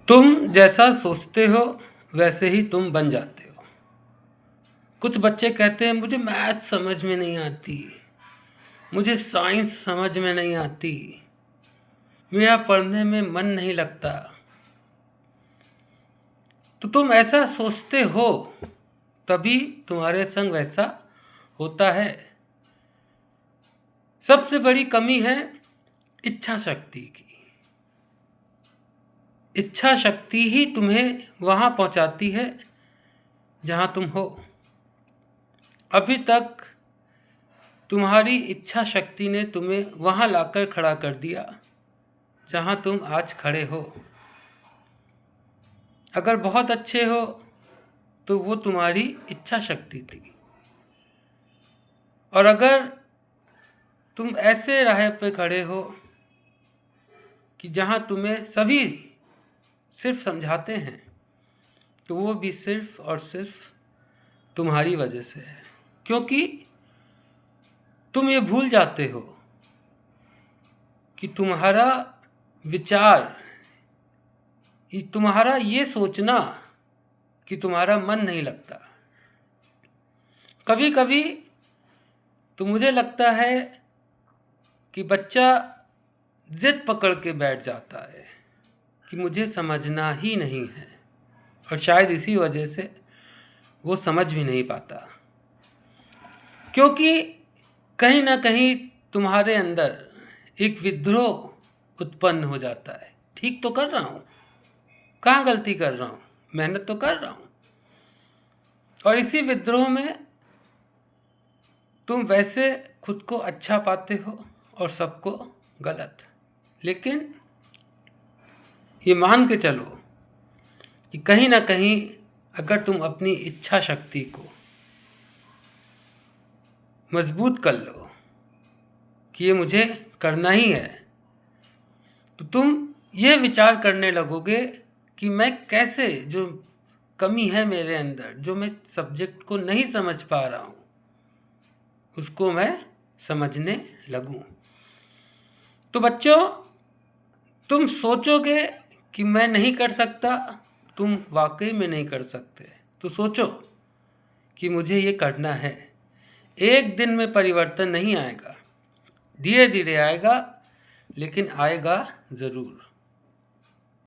तुम जैसा सोचते हो वैसे ही तुम बन जाते हो। कुछ बच्चे कहते हैं मुझे मैथ समझ में नहीं आती, मुझे साइंस समझ में नहीं आती, मेरा पढ़ने में मन नहीं लगता। तो तुम ऐसा सोचते हो तभी तुम्हारे संग वैसा होता है। सबसे बड़ी कमी है इच्छा शक्ति की। इच्छा शक्ति ही तुम्हें वहाँ पहुँचाती है जहाँ तुम हो। अभी तक तुम्हारी इच्छा शक्ति ने तुम्हें वहाँ लाकर खड़ा कर दिया जहाँ तुम आज खड़े हो। अगर बहुत अच्छे हो तो वो तुम्हारी इच्छा शक्ति थी, और अगर तुम ऐसे राह पे खड़े हो कि जहाँ तुम्हें सभी सिर्फ समझाते हैं, तो वो भी सिर्फ और सिर्फ तुम्हारी वजह से है। क्योंकि तुम ये भूल जाते हो कि तुम्हारा विचार, तुम्हारा ये सोचना कि तुम्हारा मन नहीं लगता। कभी कभी तो मुझे लगता है कि बच्चा जिद पकड़ के बैठ जाता है कि मुझे समझना ही नहीं है, और शायद इसी वजह से वो समझ भी नहीं पाता। क्योंकि कहीं ना कहीं तुम्हारे अंदर एक विद्रोह उत्पन्न हो जाता है। ठीक तो कर रहा हूँ, कहाँ गलती कर रहा हूँ, मेहनत तो कर रहा हूँ। और इसी विद्रोह में तुम वैसे खुद को अच्छा पाते हो और सबको गलत। लेकिन ये मान के चलो कि कहीं ना कहीं अगर तुम अपनी इच्छा शक्ति को मजबूत कर लो कि ये मुझे करना ही है, तो तुम ये विचार करने लगोगे कि मैं कैसे, जो कमी है मेरे अंदर, जो मैं सब्जेक्ट को नहीं समझ पा रहा हूँ, उसको मैं समझने लगूं। तो बच्चों, तुम सोचोगे कि मैं नहीं कर सकता, तुम वाकई में नहीं कर सकते। तो सोचो कि मुझे ये करना है। एक दिन में परिवर्तन नहीं आएगा, धीरे धीरे आएगा, लेकिन आएगा ज़रूर।